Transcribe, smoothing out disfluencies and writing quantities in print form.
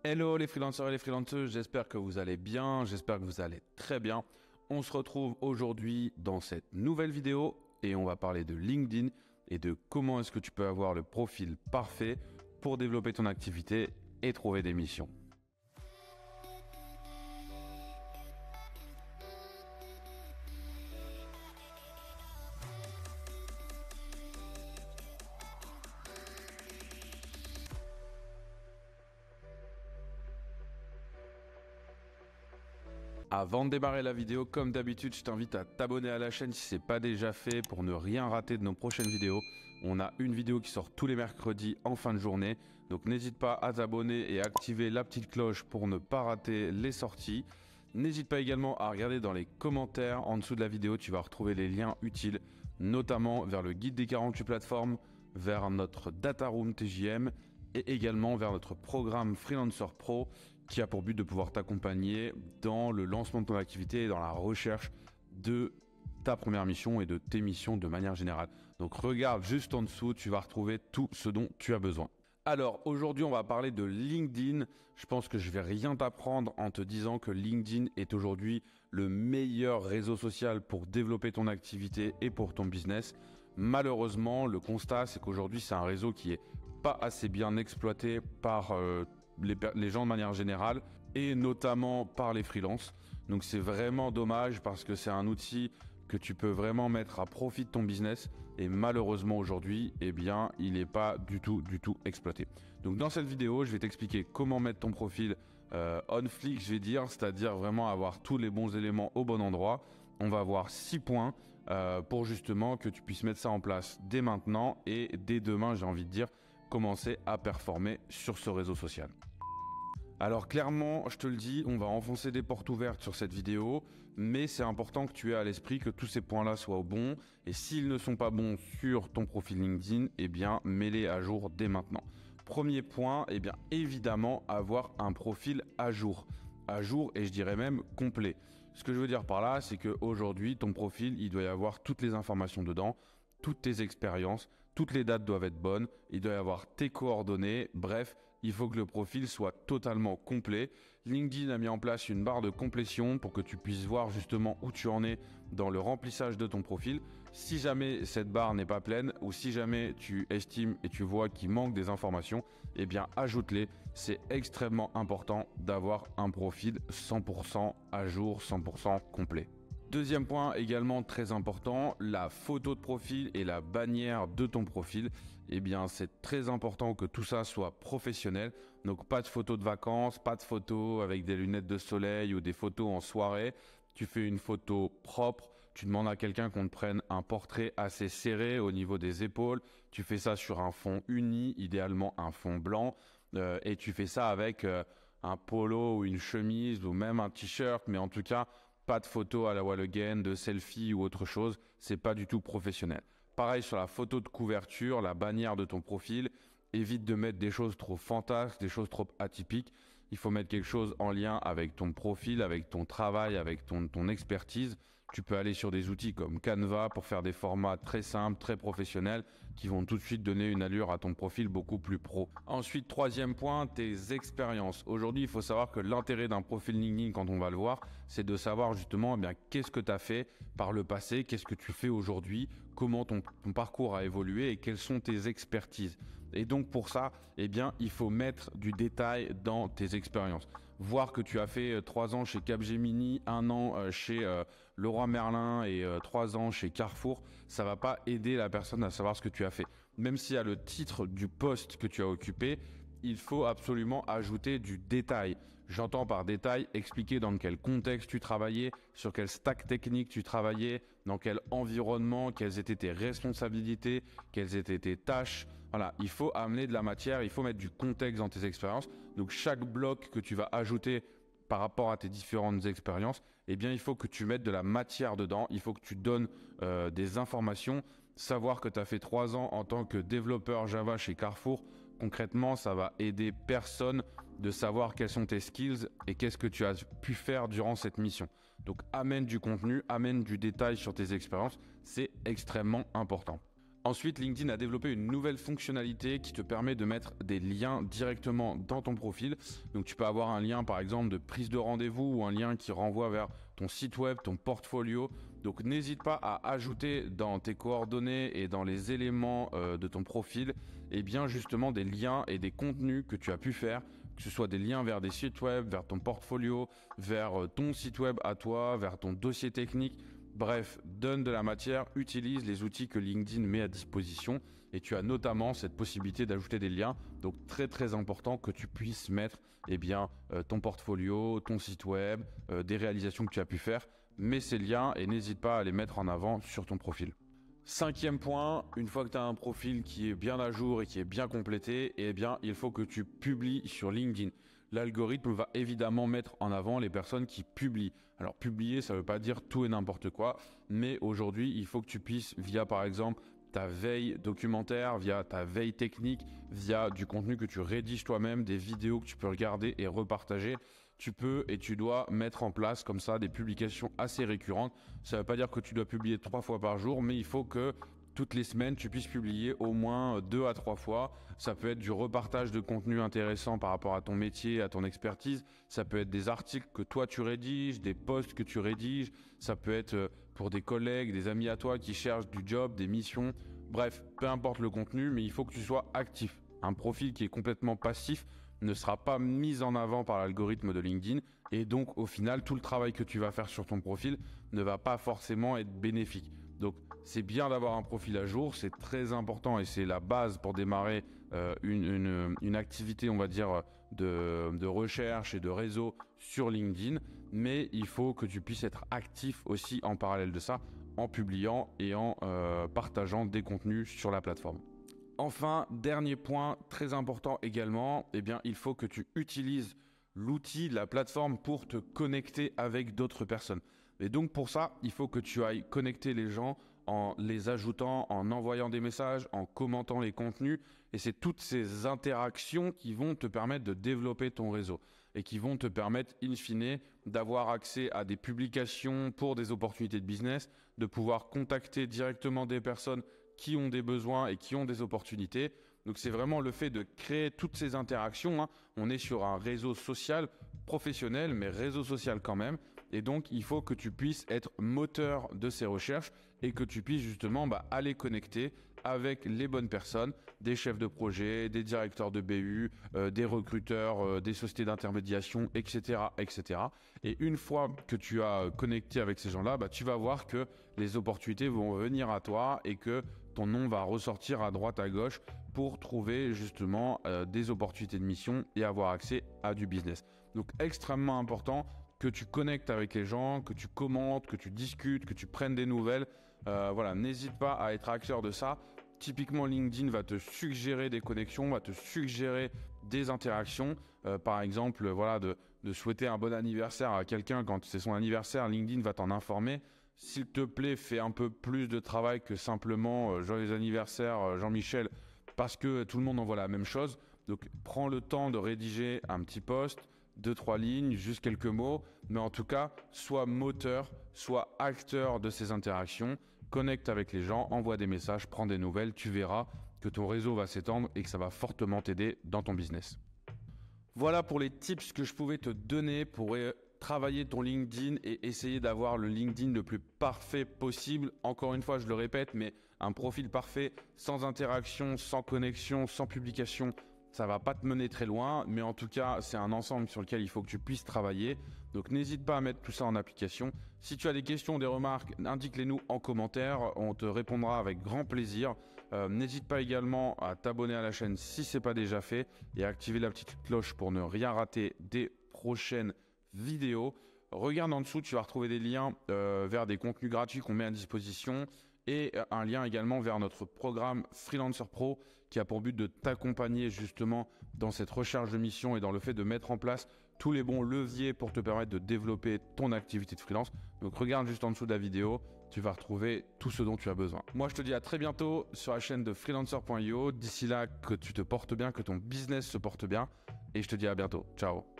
Hello les freelancers et les freelanceuses, j'espère que vous allez bien, j'espère que vous allez très bien. On se retrouve aujourd'hui dans cette nouvelle vidéo et on va parler de LinkedIn et de comment est-ce que tu peux avoir le profil parfait pour développer ton activité et trouver des missions. Avant de démarrer la vidéo, comme d'habitude, je t'invite à t'abonner à la chaîne si ce n'est pas déjà fait pour ne rien rater de nos prochaines vidéos. On a une vidéo qui sort tous les mercredis en fin de journée, donc n'hésite pas à t'abonner et à activer la petite cloche pour ne pas rater les sorties. N'hésite pas également à regarder dans les commentaires en dessous de la vidéo, tu vas retrouver les liens utiles, notamment vers le guide des 48 plateformes, vers notre Data Room TJM et également vers notre programme Freelancer Pro qui a pour but de pouvoir t'accompagner dans le lancement de ton activité et dans la recherche de ta première mission et de tes missions de manière générale. Donc regarde juste en dessous, tu vas retrouver tout ce dont tu as besoin. Alors aujourd'hui on va parler de LinkedIn. Je pense que je vais rien t'apprendre en te disant que LinkedIn est aujourd'hui le meilleur réseau social pour développer ton activité et pour ton business. Malheureusement, le constat c'est qu'aujourd'hui c'est un réseau qui est pas assez bien exploité par les gens de manière générale et notamment par les freelances. Donc c'est vraiment dommage parce que c'est un outil que tu peux vraiment mettre à profit de ton business et malheureusement aujourd'hui, eh bien, il n'est pas du tout exploité. Donc dans cette vidéo, je vais t'expliquer comment mettre ton profil on flick, je vais dire, c'est-à-dire vraiment avoir tous les bons éléments au bon endroit. On va voir 6 points pour justement que tu puisses mettre ça en place dès maintenant et dès demain, j'ai envie de dire, commencer à performer sur ce réseau social. Alors clairement, je te le dis, on va enfoncer des portes ouvertes sur cette vidéo, mais c'est important que tu aies à l'esprit que tous ces points-là soient bons, et s'ils ne sont pas bons sur ton profil LinkedIn, eh bien, mets-les à jour dès maintenant. Premier point, eh bien, évidemment, avoir un profil à jour et je dirais même complet. Ce que je veux dire par là, c'est qu'aujourd'hui, ton profil, il doit y avoir toutes les informations dedans, toutes tes expériences, toutes les dates doivent être bonnes, il doit y avoir tes coordonnées, bref, il faut que le profil soit totalement complet. LinkedIn a mis en place une barre de complétion pour que tu puisses voir justement où tu en es dans le remplissage de ton profil. Si jamais cette barre n'est pas pleine ou si jamais tu estimes et tu vois qu'il manque des informations, eh bien ajoute-les. C'est extrêmement important d'avoir un profil 100% à jour, 100% complet. Deuxième point également très important, la photo de profil et la bannière de ton profil. Eh bien, c'est très important que tout ça soit professionnel. Donc, pas de photos de vacances, pas de photos avec des lunettes de soleil ou des photos en soirée. Tu fais une photo propre, tu demandes à quelqu'un qu'on te prenne un portrait assez serré au niveau des épaules. Tu fais ça sur un fond uni, idéalement un fond blanc. Et tu fais ça avec un polo ou une chemise ou même un t-shirt, mais en tout cas, pas de photo à la wall again, de selfie ou autre chose, c'est pas du tout professionnel. Pareil sur la photo de couverture, la bannière de ton profil, évite de mettre des choses trop fantasques, des choses trop atypiques. Il faut mettre quelque chose en lien avec ton profil, avec ton travail, avec ton expertise. Tu peux aller sur des outils comme Canva pour faire des formats très simples, très professionnels qui vont tout de suite donner une allure à ton profil beaucoup plus pro. Ensuite, troisième point, tes expériences. Aujourd'hui, il faut savoir que l'intérêt d'un profil LinkedIn, quand on va le voir, c'est de savoir justement qu'est-ce que tu as fait par le passé, qu'est-ce que tu fais aujourd'hui, comment ton parcours a évolué et quelles sont tes expertises. Et donc pour ça, eh bien, il faut mettre du détail dans tes expériences. Voir que tu as fait 3 ans chez Capgemini, 1 an chez Leroy Merlin et 3 ans chez Carrefour, ça va pas aider la personne à savoir ce que tu as fait. Même s'il y a le titre du poste que tu as occupé, il faut absolument ajouter du détail. J'entends par détail expliquer dans quel contexte tu travaillais, sur quel stack technique tu travaillais, dans quel environnement, quelles étaient tes responsabilités, quelles étaient tes tâches. Voilà, il faut amener de la matière, il faut mettre du contexte dans tes expériences. Donc chaque bloc que tu vas ajouter par rapport à tes différentes expériences, eh bien, il faut que tu mettes de la matière dedans, il faut que tu donnes des informations. Savoir que tu as fait 3 ans en tant que développeur Java chez Carrefour, concrètement, ça va aider personne de savoir quels sont tes skills et qu'est-ce que tu as pu faire durant cette mission. Donc, amène du contenu, amène du détail sur tes expériences, c'est extrêmement important. Ensuite, LinkedIn a développé une nouvelle fonctionnalité qui te permet de mettre des liens directement dans ton profil. Donc tu peux avoir un lien par exemple de prise de rendez-vous ou un lien qui renvoie vers ton site web, ton portfolio. Donc n'hésite pas à ajouter dans tes coordonnées et dans les éléments de ton profil, et bien justement des liens et des contenus que tu as pu faire, que ce soit des liens vers des sites web, vers ton portfolio, vers ton site web à toi, vers ton dossier technique. Bref, donne de la matière, utilise les outils que LinkedIn met à disposition et tu as notamment cette possibilité d'ajouter des liens. Donc très important que tu puisses mettre ton portfolio, ton site web, des réalisations que tu as pu faire. Mets ces liens et n'hésite pas à les mettre en avant sur ton profil. Cinquième point, une fois que tu as un profil qui est bien à jour et qui est bien complété, il faut que tu publies sur LinkedIn. L'algorithme va évidemment mettre en avant les personnes qui publient. Alors publier, ça ne veut pas dire tout et n'importe quoi, mais aujourd'hui, il faut que tu puisses, via par exemple ta veille documentaire, via ta veille technique, via du contenu que tu rédiges toi-même, des vidéos que tu peux regarder et repartager, tu peux et tu dois mettre en place comme ça des publications assez récurrentes. Ça ne veut pas dire que tu dois publier 3 fois par jour, mais il faut que toutes les semaines, tu puisses publier au moins 2 à 3 fois. Ça peut être du repartage de contenu intéressant par rapport à ton métier, à ton expertise. Ça peut être des articles que toi tu rédiges, des posts que tu rédiges. Ça peut être pour des collègues, des amis à toi qui cherchent du job, des missions. Bref, peu importe le contenu, mais il faut que tu sois actif. Un profil qui est complètement passif ne sera pas mis en avant par l'algorithme de LinkedIn. Et donc, au final, tout le travail que tu vas faire sur ton profil ne va pas forcément être bénéfique. Donc, c'est bien d'avoir un profil à jour, c'est très important et c'est la base pour démarrer une activité, on va dire, de recherche et de réseau sur LinkedIn. Mais il faut que tu puisses être actif aussi en parallèle de ça, en publiant et en partageant des contenus sur la plateforme. Enfin, dernier point très important également, il faut que tu utilises l'outil, la plateforme pour te connecter avec d'autres personnes. Et donc pour ça, il faut que tu ailles connecter les gens en les ajoutant, en envoyant des messages, en commentant les contenus. Et c'est toutes ces interactions qui vont te permettre de développer ton réseau et qui vont te permettre, in fine, d'avoir accès à des publications pour des opportunités de business, de pouvoir contacter directement des personnes qui ont des besoins et qui ont des opportunités. Donc c'est vraiment le fait de créer toutes ces interactions. On est sur un réseau social professionnel, mais réseau social quand même. Et donc, il faut que tu puisses être moteur de ces recherches et que tu puisses justement aller connecter avec les bonnes personnes, des chefs de projet, des directeurs de BU, des recruteurs, des sociétés d'intermédiation, etc., etc. Et une fois que tu as connecté avec ces gens-là, tu vas voir que les opportunités vont venir à toi et que ton nom va ressortir à droite, à gauche pour trouver justement des opportunités de mission et avoir accès à du business. Donc, extrêmement important que tu connectes avec les gens, que tu commentes, que tu discutes, que tu prennes des nouvelles. N'hésite pas à être acteur de ça. Typiquement, LinkedIn va te suggérer des connexions, va te suggérer des interactions. Par exemple, de souhaiter un bon anniversaire à quelqu'un quand c'est son anniversaire, LinkedIn va t'en informer. S'il te plaît, fais un peu plus de travail que simplement joyeux anniversaire Jean-Michel, parce que tout le monde envoie la même chose. Donc, prends le temps de rédiger un petit post, 2-3 lignes, juste quelques mots, mais en tout cas, sois moteur, sois acteur de ces interactions, connecte avec les gens, envoie des messages, prends des nouvelles, tu verras que ton réseau va s'étendre et que ça va fortement t'aider dans ton business. Voilà pour les tips que je pouvais te donner pour travailler ton LinkedIn et essayer d'avoir le LinkedIn le plus parfait possible. Encore une fois, je le répète, mais un profil parfait, sans interaction, sans connexion, sans publication, ça va pas te mener très loin, mais en tout cas, c'est un ensemble sur lequel il faut que tu puisses travailler. Donc, n'hésite pas à mettre tout ça en application. Si tu as des questions, des remarques, indique-les nous en commentaire. On te répondra avec grand plaisir. N'hésite pas également à t'abonner à la chaîne si ce n'est pas déjà fait et à activer la petite cloche pour ne rien rater des prochaines vidéos. Regarde en dessous, tu vas retrouver des liens vers des contenus gratuits qu'on met à disposition et un lien également vers notre programme Freelancer Pro qui a pour but de t'accompagner justement dans cette recherche de mission et dans le fait de mettre en place tous les bons leviers pour te permettre de développer ton activité de freelance. Donc regarde juste en dessous de la vidéo, tu vas retrouver tout ce dont tu as besoin. Moi je te dis à très bientôt sur la chaîne de freelancer.io. D'ici là, que tu te portes bien, que ton business se porte bien et je te dis à bientôt. Ciao.